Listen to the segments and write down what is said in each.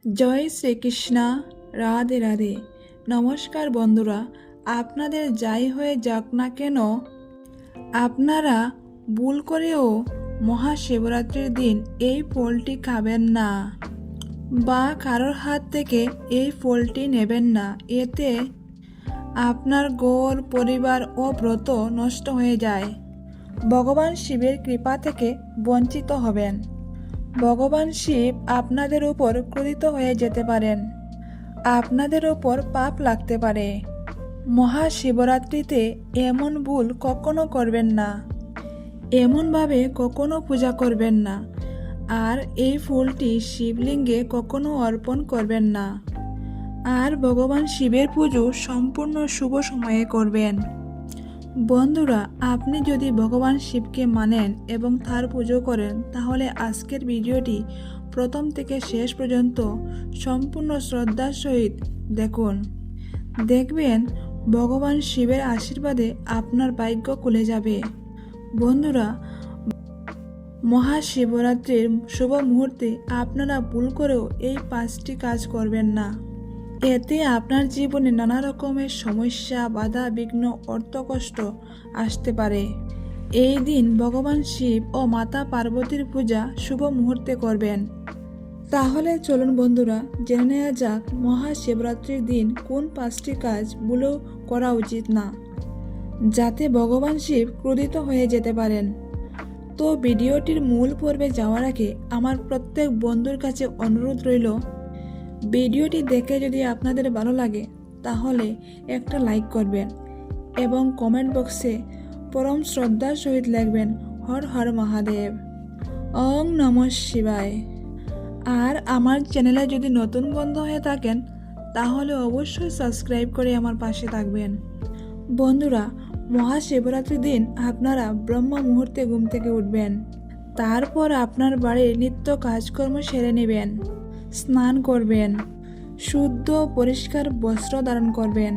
জয় শ্রীকৃষ্ণ। রাধে রাধে। নমস্কার বন্ধুরা, আপনাদের যাই হয়ে যাক না কেন, আপনারা ভুল করেও মহাশিবরাত্রির দিন এই ফলটি খাবেন না বা কারোর হাত থেকে এই ফলটি নেবেন না। এতে আপনার ঘর, পরিবার ও ব্রত নষ্ট হয়ে যায়। ভগবান শিবের কৃপা থেকে বঞ্চিত হবেন। ভগবান শিব আপনাদের উপর ক্রোধিত হয়ে যেতে পারেন। আপনাদের উপর পাপ লাগতে পারে। মহাশিবরাত্রিতে এমন ভুল কখনো করবেন না। এমনভাবে কখনো পূজা করবেন না। আর এই ফুলটি শিবলিঙ্গে কখনো অর্পণ করবেন না। আর ভগবান শিবের পুজো সম্পূর্ণ শুভ সময়ে করবেন। বন্ধুরা, আপনি যদি ভগবান শিবকে মানেন এবং তার পুজো করেন, তাহলে আজকের ভিডিওটি প্রথম থেকে শেষ পর্যন্ত সম্পূর্ণ শ্রদ্ধার সহিত দেখুন। দেখবেন ভগবান শিবের আশীর্বাদে আপনার ভাগ্য খুলে যাবে। বন্ধুরা, মহাশিবরাত্রির শুভ মুহূর্তে আপনারা ভুল করেও এই 5টি কাজ করবেন না। এতে আপনার জীবনে নানা রকমের সমস্যা, বাধা, বিঘ্ন, অর্থকষ্ট আসতে পারে। এই দিন ভগবান শিব ও মাতা পার্বতীর পূজা শুভ মুহূর্তে করবেন। তাহলে চলুন বন্ধুরা, জেনে নেওয়া যাক মহাশিবরাত্রির দিন কোন 5টি কাজ ভুলেও করা উচিত না, যাতে ভগবান শিব ক্রোধিত হয়ে যেতে পারেন। তো ভিডিওটির মূল পর্বে যাওয়ার আগে আমার প্রত্যেক বন্ধুর কাছে অনুরোধ রইল, ভিডিওটি দেখে যদি আপনাদের ভালো লাগে তাহলে একটা লাইক করবেন এবং কমেন্ট বক্সে পরম শ্রদ্ধার সহিত লিখবেন হর হর মহাদেব, ওং নমঃ শিবায়। আর আমার চ্যানেলে যদি নতুন বন্ধু হয়ে থাকেন তাহলে অবশ্যই সাবস্ক্রাইব করে আমার পাশে থাকবেন। বন্ধুরা, মহাশিবরাত্রির দিন আপনারা ব্রহ্ম মুহূর্তে ঘুম থেকে উঠবেন। তারপর আপনার বাড়ির নিত্য কাজকর্ম সেরে নেবেন। স্নান করবেন, শুদ্ধ পরিষ্কার বস্ত্র ধারণ করবেন।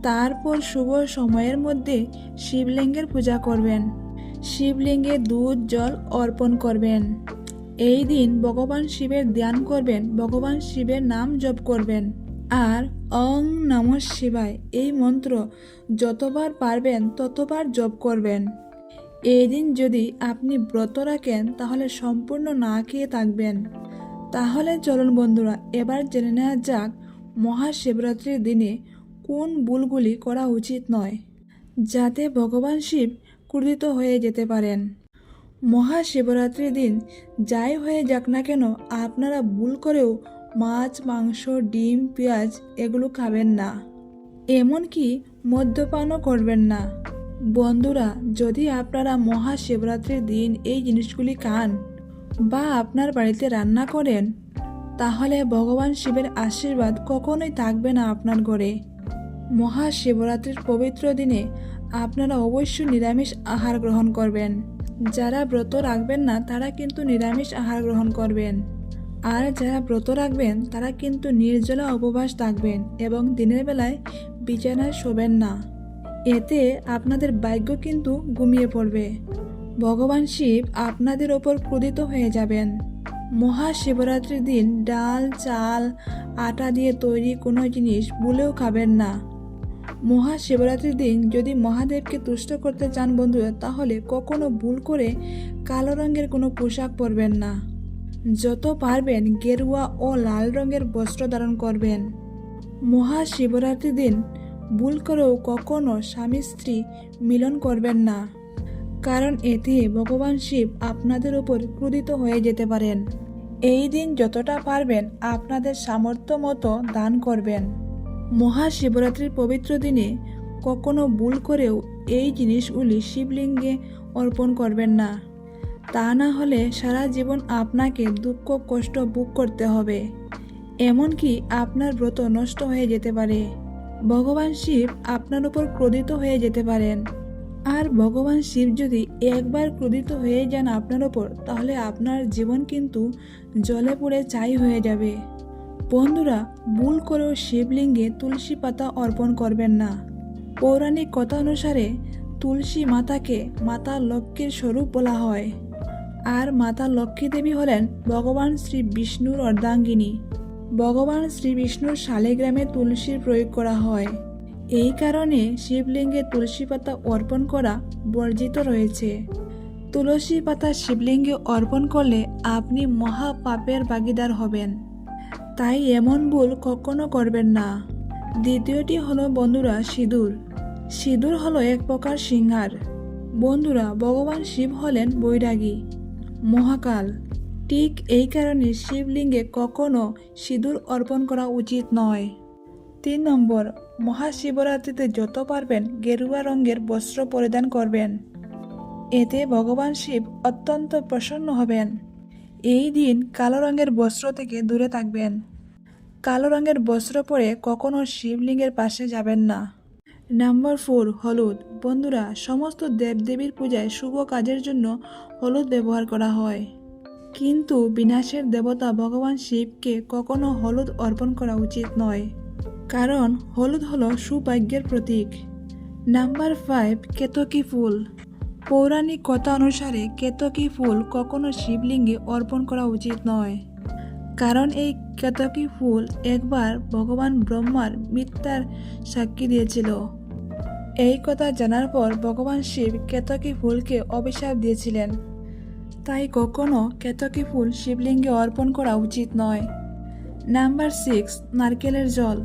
তারপর শুভ সময়ের মধ্যে শিবলিঙ্গের পূজা করবেন। শিবলিঙ্গে দুধ জল অর্পণ করবেন। এই দিন ভগবান শিবের ধ্যান করবেন, ভগবান শিবের নাম জপ করবেন। আর ওং নমঃ শিবায় এই মন্ত্র যতবার পারবেন ততবার জপ করবেন। এই দিন যদি আপনি ব্রত রাখেন তাহলে সম্পূর্ণ না খেয়ে থাকবেন। তাহলে চলুন বন্ধুরা, এবার জেনে নেওয়া যাক মহাশিবরাত্রির দিনে কোন ভুলগুলি করা উচিত নয়, যাতে ভগবান শিব ক্রোধিত হয়ে যেতে পারেন। মহাশিবরাত্রির দিন যাই হয়ে যাক না কেন, আপনারা ভুল করেও মাছ, মাংস, ডিম, পেঁয়াজ এগুলো খাবেন না। এমনকি মদ্যপানও করবেন না। বন্ধুরা, যদি আপনারা মহাশিবরাত্রির দিন এই জিনিসগুলি খান বা আপনার বাড়িতে রান্না করেন, তাহলে ভগবান শিবের আশীর্বাদ কখনোই থাকবে না আপনার ঘরে। মহাশিবরাত্রির পবিত্র দিনে আপনারা অবশ্যই নিরামিষ আহার গ্রহণ করবেন। যারা ব্রত রাখবেন না তারা কিন্তু নিরামিষ আহার গ্রহণ করবেন। আর যারা ব্রত রাখবেন তারা কিন্তু নির্জলা উপবাস থাকবেন এবং দিনের বেলায় বিছানায় শোবেন না। এতে আপনাদের ভাগ্য কিন্তু ঘুমিয়ে পড়বে। ভগবান শিব আপনাদের ওপর ক্রোধিত হয়ে যাবেন। মহাশিবরাত্রির দিন ডাল, চাল, আটা দিয়ে তৈরি কোনো জিনিস ভুলেও খাবেন না। মহাশিবরাত্রির দিন যদি মহাদেবকে তুষ্ট করতে চান বন্ধুরা, তাহলে কখনো ভুল করে কালো রঙের কোনো পোশাক পরবেন না। যত পারবেন গেরুয়া ও লাল রঙের বস্ত্র ধারণ করবেন। মহাশিবরাত্রির দিন ভুল করেও কখনো স্বামী স্ত্রী মিলন করবেন না, কারণ এতে ভগবান শিব আপনাদের উপর ক্রোধিত হয়ে যেতে পারেন। এই দিন যতটা পারবেন আপনাদের সামর্থ্য মতো দান করবেন। মহাশিবরাত্রির পবিত্র দিনে কখনো ভুল করেও এই জিনিসগুলি শিবলিঙ্গে অর্পণ করবেন না। তা না হলে সারা জীবন আপনাকে দুঃখ কষ্ট ভোগ করতে হবে। এমনকি আপনার ব্রত নষ্ট হয়ে যেতে পারে। ভগবান শিব আপনার উপর ক্রোধিত হয়ে যেতে পারেন। আর ভগবান শিব যদি একবার ক্রোধিত হয়ে যান আপনার ওপর, তাহলে আপনার জীবন কিন্তু জলে পুড়ে ছাই হয়ে যাবে। বন্ধুরা, ভুল করেও শিবলিঙ্গে তুলসী পাতা অর্পণ করবেন না। পৌরাণিক কথা অনুসারে তুলসী মাতাকে মাতা লক্ষ্মীর স্বরূপ বলা হয়। আর মাতা লক্ষ্মী দেবী হলেন ভগবান শ্রী বিষ্ণুর অর্ধাঙ্গিনী। ভগবান শ্রীবিষ্ণুর শালিগ্রামে তুলসীর প্রয়োগ করা হয়। এই কারণে শিবলিঙ্গে তুলসী পাতা অর্পণ করা বর্জিত রয়েছে। তুলসী পাতা শিবলিঙ্গে অর্পণ করলে আপনি মহা পাপের ভাগীদার হবেন, তাই এমন ভুল কখনো করবেন না। দ্বিতীয়টি হলো বন্ধুরা সিঁদুর। সিঁদুর হলো এক প্রকার সিংহার। বন্ধুরা, ভগবান শিব হলেন বৈরাগী, মহাকাল। ঠিক এই কারণে শিবলিঙ্গে কখনো সিঁদুর অর্পণ করা উচিত নয়। 3 নম্বর, মহাশিবরাত্রিতে যত পারবেন গেরুয়া রঙের বস্ত্র পরিধান করবেন। এতে ভগবান শিব অত্যন্ত প্রসন্ন হবেন। এই দিন কালো রঙের বস্ত্র থেকে দূরে থাকবেন। কালো রঙের বস্ত্র পরে কখনো শিবলিঙ্গের পাশে যাবেন না। নাম্বার 4, হলুদ। বন্ধুরা, সমস্ত দেবদেবীর পূজায় শুভ কাজের জন্য হলুদ ব্যবহার করা হয়, কিন্তু বিনাশের দেবতা ভগবান শিবকে কখনো হলুদ অর্পণ করা উচিত নয়, কারণ হলুদ হলো সৌভাগ্যের প্রতীক। নাম্বার 5, কেতকী ফুল। পৌরাণিক কথা অনুসারে কেতকী ফুল কখনো শিবলিঙ্গে অর্পণ করা উচিত নয়, কারণ এই কেতকী ফুল একবার ভগবান ব্রহ্মার মিথ্যার সাক্ষী দিয়েছিল। এই কথা জানার পর ভগবান শিব কেতকী ফুলকে অভিশাপ দিয়েছিলেন, তাই কখনো কেতকী ফুল শিবলিঙ্গে অর্পণ করা উচিত নয়। নাম্বার 6, নারকেলের জল।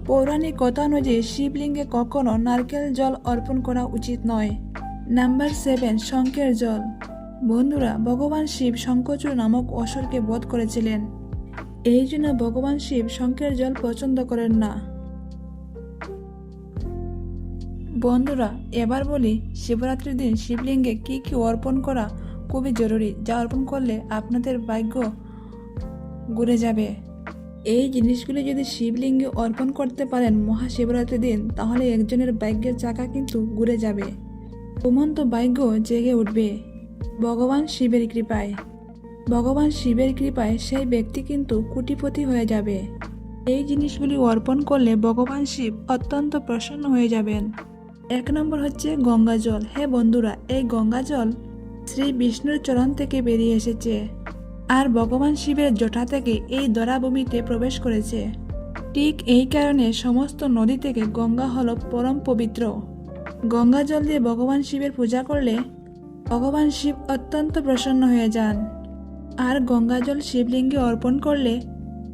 পৌরাণিক কথা অনুযায়ী শিবলিঙ্গে কখনো নারকেল জল অর্পণ করা উচিত নয়। নাম্বার 7, শঙ্খের জল। বন্ধুরা, ভগবান শিব শঙ্খচূড় নামক অসুরকে বধ করেছিলেন, এই জন্য ভগবান শিব শঙ্খের জল পছন্দ করেন না। বন্ধুরা, এবার বলি শিবরাত্রির দিন শিবলিঙ্গে কি কি অর্পণ করা খুবই জরুরি, যা অর্পণ করলে আপনাদের ভাগ্য ঘুরে যাবে। এই জিনিসগুলি যদি শিবলিঙ্গে অর্পণ করতে পারেন মহাশিবরাত্রির দিন, তাহলে একজনের ভাগ্যের চাকা কিন্তু ঘুরে যাবে, ঘুমন্ত ভাগ্য জেগে উঠবে ভগবান শিবের কৃপায়। ভগবান শিবের কৃপায় সেই ব্যক্তি কিন্তু কোটিপতি হয়ে যাবে। এই জিনিসগুলি অর্পণ করলে ভগবান শিব অত্যন্ত প্রসন্ন হয়ে যাবেন। 1 নম্বর হচ্ছে গঙ্গা জল। হ্যাঁ বন্ধুরা, এই গঙ্গা জল শ্রী বিষ্ণুর চরণ থেকে বেরিয়ে এসেছে, আর ভগবান শিবের জটা থেকে এই ধরাভূমিতে প্রবেশ করেছে। ঠিক এই কারণে সমস্ত নদী থেকে গঙ্গা হল পরম পবিত্র। গঙ্গা জল দিয়ে ভগবান শিবের পূজা করলে ভগবান শিব অত্যন্ত প্রসন্ন হয়ে যান। আর গঙ্গা জল শিবলিঙ্গে অর্পণ করলে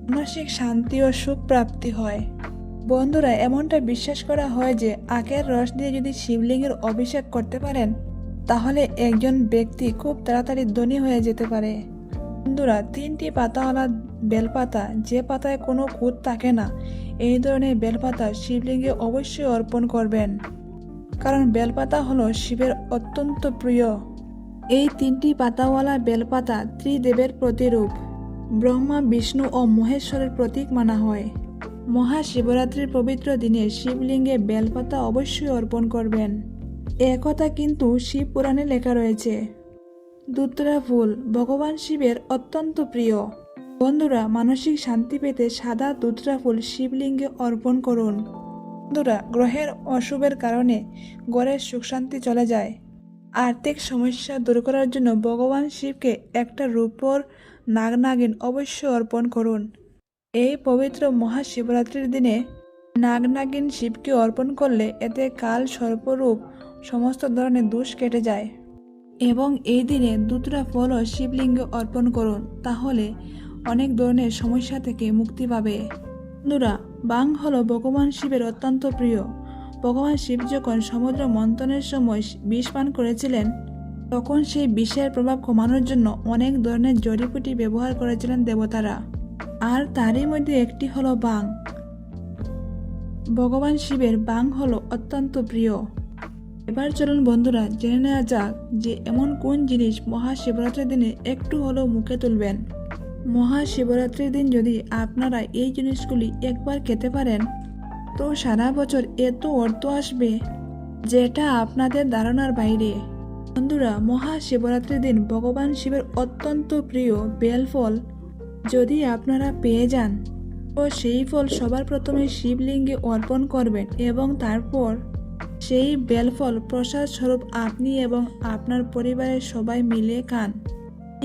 মানসিক শান্তি ও সুখ প্রাপ্তি হয়। বন্ধুরা, এমনটা বিশ্বাস করা হয় যে আখের রস দিয়ে যদি শিবলিঙ্গের অভিষেক করতে পারেন, তাহলে একজন ব্যক্তি খুব তাড়াতাড়ি ধনী হয়ে যেতে পারে। বন্ধুরা, 3টি পাতাওয়ালা বেলপাতা, যে পাতায় কোনো খুঁত থাকে না, এই ধরনের বেলপাতা শিবলিঙ্গে অবশ্যই অর্পণ করবেন, কারণ বেলপাতা হলো শিবের অত্যন্ত প্রিয়। এই 3টি পাতাওয়ালা বেলপাতা ত্রিদেবের প্রতিরূপ। ব্রহ্মা, বিষ্ণু ও মহেশ্বরের প্রতীক মানা হয়। মহাশিবরাত্রির পবিত্র দিনে শিবলিঙ্গে বেলপাতা অবশ্যই অর্পণ করবেন। একথা কিন্তু শিব পুরাণে লেখা রয়েছে। ধুতরা ফুল ভগবান শিবের অত্যন্ত প্রিয়। বন্ধুরা, মানসিক শান্তি পেতে সাদা ধুতরা ফুল শিবলিঙ্গে অর্পণ করুন। বন্ধুরা, গ্রহের অশুভের কারণে ঘরের সুখ শান্তি চলে যায়। আর্থিক সমস্যা দূর করার জন্য ভগবান শিবকে একটা রূপোর নাগনাগিন অবশ্যই অর্পণ করুন। এই পবিত্র মহাশিবরাত্রির দিনে নাগনাগিন শিবকে অর্পণ করলে এতে কাল সর্পরূপ সমস্ত ধরনের দোষ কেটে যায়। এবং এই দিনে ধুতরা ফলও শিবলিঙ্গে অর্পণ করুন, তাহলে অনেক ধরনের সমস্যা থেকে মুক্তি পাবে। বন্ধুরা, বাং হলো ভগবান শিবের অত্যন্ত প্রিয়। ভগবান শিব যখন সমুদ্র মন্থনের সময় বিষ পান করেছিলেন, তখন সেই বিষের প্রভাব কমানোর জন্য অনেক ধরনের জড়িবুটি ব্যবহার করেছিলেন দেবতারা, আর তারই মধ্যে একটি হলো বাং। ভগবান শিবের বাং হলো অত্যন্ত প্রিয়। এবার চলুন বন্ধুরা, জেনে নেওয়া যাক যে এমন কোন জিনিস মহাশিবরাত্রির দিনে একটু হলেও মুখে তুলবেন। মহাশিবরাত্রির দিন যদি আপনারা এই জিনিসগুলি একবার খেতে পারেন, তো সারা বছর এত অর্থ আসবে যেটা আপনাদের ধারণার বাইরে। বন্ধুরা, মহাশিবরাত্রির দিন ভগবান শিবের অত্যন্ত প্রিয় বেলফল যদি আপনারা পেয়ে যান, তো সেই ফল সবার প্রথমে শিবলিঙ্গে অর্পণ করবেন এবং তারপর সেই বেলফল প্রসাদ স্বরূপ আপনি এবং আপনার পরিবারের সবাই মিলে খান।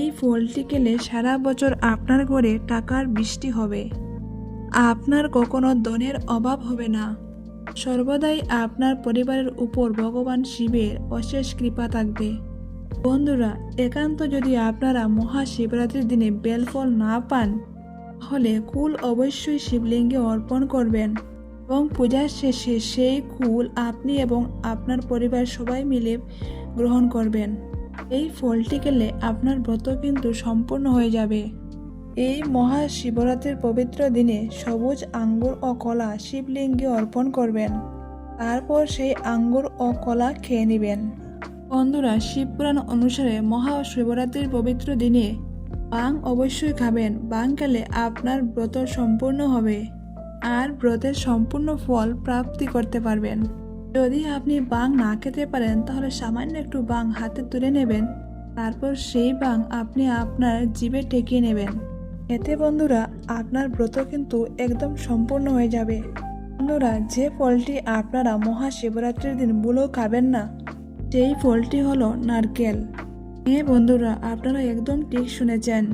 এই ফলটি খেলে সারা বছর আপনার ঘরে টাকার বৃষ্টি হবে। আপনার কখনো ধনের অভাব হবে না। সর্বদাই আপনার পরিবারের উপর ভগবান শিবের অশেষ কৃপা থাকবে। বন্ধুরা, একান্ত যদি আপনারা মহাশিবরাত্রির দিনে বেলফল না পান, তাহলে কুল অবশ্যই শিবলিঙ্গে অর্পণ করবেন এবং পূজার শেষে সেই কুল আপনি এবং আপনার পরিবার সবাই মিলে গ্রহণ করবেন। এই ফলটি খেলে আপনার ব্রত কিন্তু সম্পূর্ণ হয়ে যাবে। এই মহাশিবরাত্রির পবিত্র দিনে সবুজ আঙ্গুর ও কলা শিবলিঙ্গে অর্পণ করবেন। তারপর সেই আঙ্গুর ও কলা খেয়ে নেবেন। বন্ধুরা, শিবপুরাণ অনুসারে মহাশিবরাত্রির পবিত্র দিনে বাং অবশ্যই খাবেন। বাং খেলে আপনার ব্রত সম্পূর্ণ হবে আর ব্রতের সম্পূর্ণ ফল প্রাপ্তি করতে পারবেন। যদি আপনি বাং না খেতে পারেন তাহলে সামান্য একটু বাং হাতে তুলে নেবেন, তারপর সেই বাং আপনি আপনার জিভে ঠেকিয়ে নেবেন। এতে বন্ধুরা আপনার ব্রত কিন্তু একদম সম্পূর্ণ হয়ে যাবে। বন্ধুরা, যে ফলটি আপনারা মহাশিবরাত্রির দিন ভুলেও খাবেন না, সেই ফলটি হলো নারকেল। হ্যাঁ বন্ধুরা, আপনারা একদম ঠিক শুনেছেন।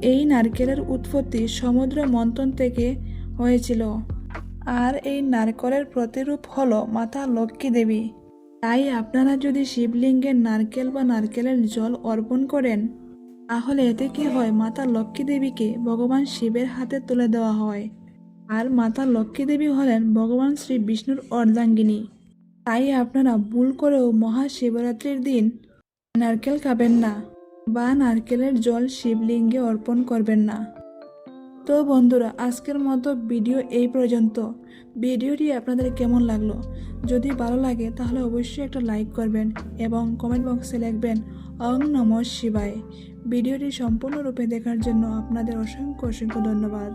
এই নারকেলের উৎপত্তি সমুদ্র মন্থন থেকে হয়েছিল আর এই নারকেলের প্রতিরূপ হলো মাতা লক্ষ্মী দেবী। তাই আপনারা যদি শিবলিঙ্গের নারকেল বা নারকেলের জল অর্পণ করেন, তাহলে এতে কি হয়, মাতা লক্ষ্মী দেবীকে ভগবান শিবের হাতে তুলে দেওয়া হয়। আর মাতা লক্ষ্মী দেবী হলেন ভগবান শ্রী বিষ্ণুর অর্ধাঙ্গিনী। তাই আপনারা ভুল করেও মহাশিবরাত্রির দিন নারকেল খাবেন না বা নারকেলের জল শিবলিঙ্গে অর্পণ করবেন না। তো বন্ধুরা, আজকের মতো ভিডিও এই পর্যন্ত। ভিডিওটি আপনাদের কেমন লাগলো? যদি ভালো লাগে তাহলে অবশ্যই একটা লাইক করবেন এবং কমেন্ট বক্সে লিখবেন ওং নমঃ শিবায়। ভিডিওটি সম্পূর্ণরূপে দেখার জন্য আপনাদের অসংখ্য ধন্যবাদ।